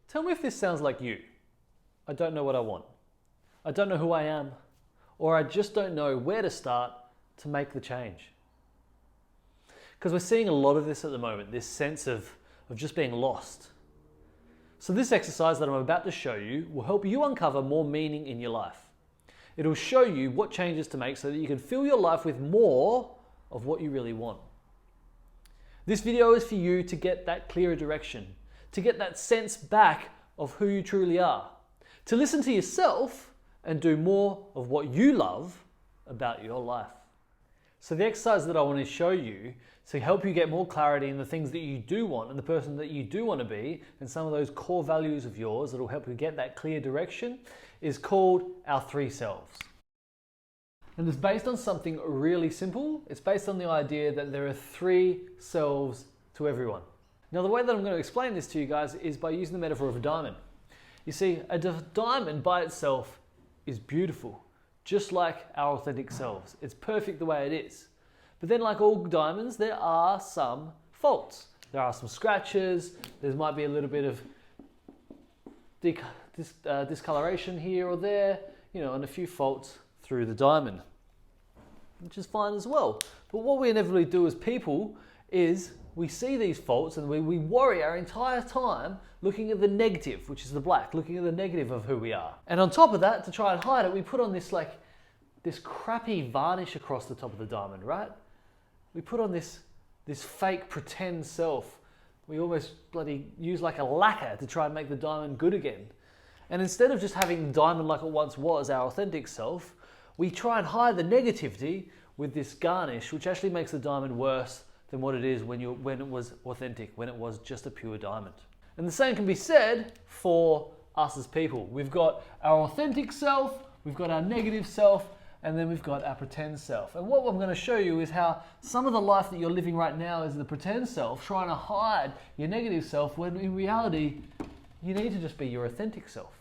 Tell me if this sounds like you. I don't know what I want. I don't know who I am. Or I just don't know where to start to make the change. Because we're seeing a lot of this at the moment, this sense of just being lost. So this exercise that I'm about to show you will help you uncover more meaning in your life. It'll show you what changes to make so that you can fill your life with more of what you really want. This video is for you to get that clearer direction, to get that sense back of who you truly are, to listen to yourself and do more of what you love about your life. So the exercise that I want to show you to help you get more clarity in the things that you do want and the person that you do want to be and some of those core values of yours that will help you get that clear direction is called Our Three Selves. And it's based on something really simple. It's based on the idea that there are three selves to everyone. Now the way that I'm going to explain this to you guys is by using the metaphor of a diamond. You see, a diamond by itself is beautiful, just like our authentic selves. It's perfect the way it is. But then like all diamonds, there are some faults. There are some scratches, there might be a little bit of discoloration here or there, and a few faults through the diamond, which is fine as well. But what we inevitably do as people is we see these faults and we worry our entire time looking at the negative, which is the black, looking at the negative of who we are. And on top of that, to try and hide it, we put on this crappy varnish across the top of the diamond, right? We put on this fake pretend self. We almost bloody use like a lacquer to try and make the diamond good again. And instead of just having the diamond like it once was, our authentic self, we try and hide the negativity with this garnish, which actually makes the diamond worse than what it is when it was authentic, when it was just a pure diamond. And the same can be said for us as people. We've got our authentic self, we've got our negative self, and then we've got our pretend self. And what I'm going to show you is how some of the life that you're living right now is the pretend self, trying to hide your negative self, when in reality, you need to just be your authentic self.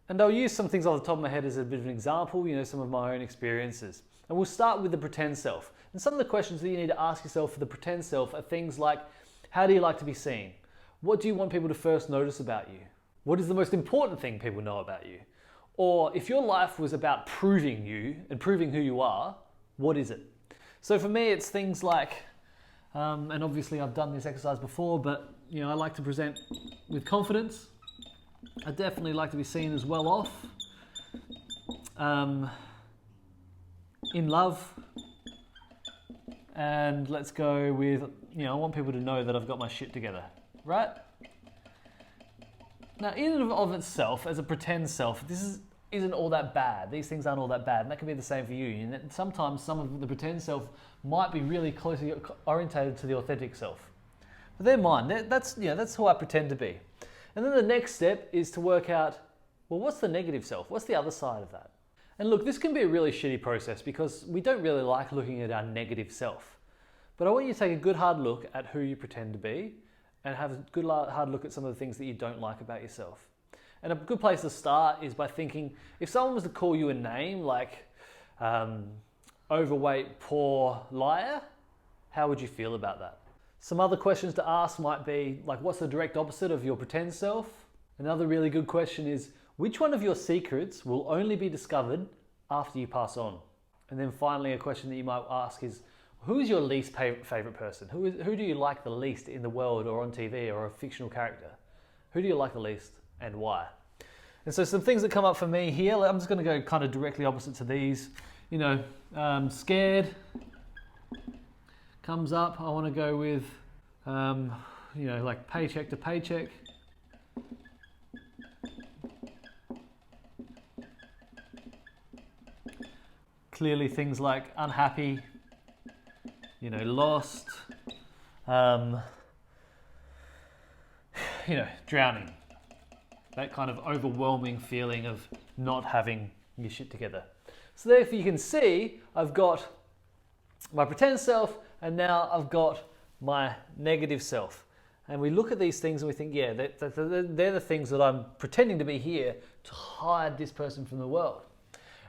And I'll use some things off the top of my head as a bit of an example, some of my own experiences. And we'll start with the pretend self. And some of the questions that you need to ask yourself for the pretend self are things like, how do you like to be seen? What do you want people to first notice about you? What is the most important thing people know about you? Or if your life was about proving you and proving who you are, what is it? So for me, it's things like, and obviously I've done this exercise before, but I like to present with confidence. I definitely like to be seen as well off, in love, and let's go with, I want people to know that I've got my shit together, right? Now, in and of itself, as a pretend self, isn't all that bad. These things aren't all that bad, and that can be the same for you. And sometimes some of the pretend self might be really closely orientated to the authentic self. But they're mine. That's who I pretend to be. And then the next step is to work out, well, what's the negative self? What's the other side of that? And look, this can be a really shitty process because we don't really like looking at our negative self. But I want you to take a good hard look at who you pretend to be and have a good hard look at some of the things that you don't like about yourself. And a good place to start is by thinking, if someone was to call you a name like overweight, poor liar, how would you feel about that? Some other questions to ask might be like, what's the direct opposite of your pretend self? Another really good question is, which one of your secrets will only be discovered after you pass on? And then finally, a question that you might ask is, who is your least favorite person? Who do you like the least in the world or on TV or a fictional character? Who do you like the least and why? And so some things that come up for me here, I'm just going to go kind of directly opposite to these. Scared comes up. I want to go with, like paycheck to paycheck. Clearly things like unhappy, lost, drowning. That kind of overwhelming feeling of not having your shit together. So there, if you can see, I've got my pretend self and now I've got my negative self. And we look at these things and we think, yeah, they're the things that I'm pretending to be here to hide this person from the world.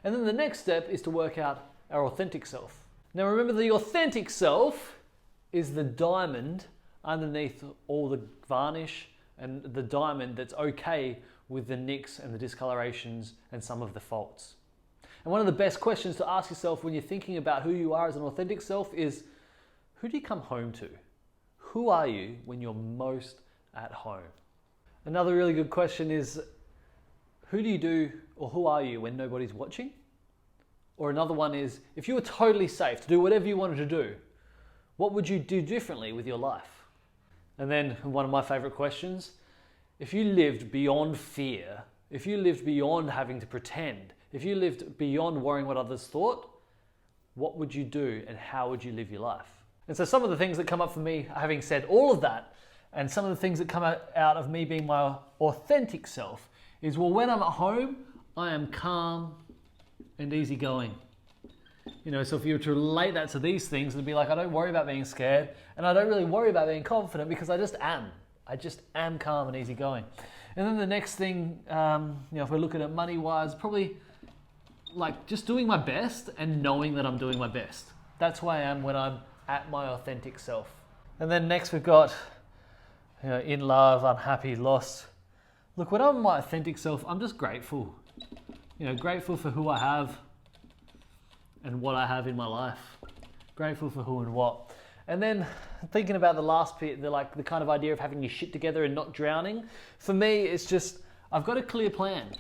And then the next step is to work out our authentic self. Now remember, the authentic self is the diamond underneath all the varnish and the diamond that's okay with the nicks and the discolorations and some of the faults. And one of the best questions to ask yourself when you're thinking about who you are as an authentic self is, who do you come home to? Who are you when you're most at home? Another really good question is, who do you do, or who are you when nobody's watching? Or another one is, if you were totally safe to do whatever you wanted to do, what would you do differently with your life? And then one of my favorite questions, if you lived beyond fear, if you lived beyond having to pretend, if you lived beyond worrying what others thought, what would you do and how would you live your life? And so some of the things that come up for me, having said all of that, and some of the things that come out of me being my authentic self is, well, when I'm at home, I am calm and easygoing. You know, so if you were to relate that to these things, it'd be like, I don't worry about being scared, and I don't really worry about being confident because I just am. I just am calm and easygoing. And then the next thing, if we're looking at money-wise, probably like just doing my best and knowing that I'm doing my best. That's who I am when I'm at my authentic self. And then next we've got, in love, unhappy, lost. Look, when I'm my authentic self, I'm just grateful. Grateful for who I have and what I have in my life. Grateful for who and what. And then thinking about the last bit, the kind of idea of having your shit together and not drowning. For me, it's just, I've got a clear plan.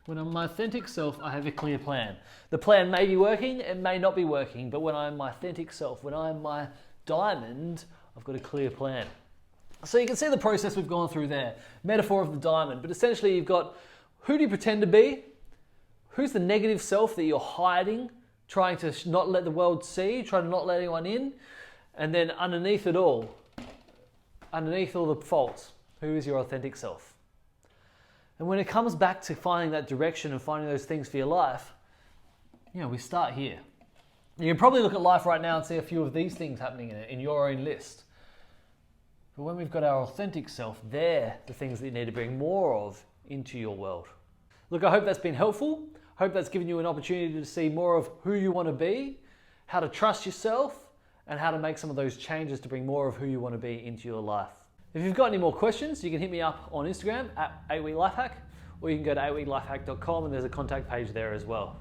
When I'm my authentic self, I have a clear plan. The plan may be working, it may not be working, but when I'm my authentic self, when I'm my diamond, I've got a clear plan. So you can see the process we've gone through there. Metaphor of the diamond, but essentially you've got, who do you pretend to be? Who's the negative self that you're hiding, trying to not let the world see, trying to not let anyone in? And then underneath it all, underneath all the faults, who is your authentic self? And when it comes back to finding that direction and finding those things for your life, we start here. You can probably look at life right now and see a few of these things happening in your own list. But when we've got our authentic self, they're the things that you need to bring more of into your world. Look, I hope that's been helpful. I hope that's given you an opportunity to see more of who you want to be, how to trust yourself, and how to make some of those changes to bring more of who you want to be into your life. If you've got any more questions, you can hit me up on Instagram at 8weeklifehack, or you can go to 8weeklifehack.com and there's a contact page there as well.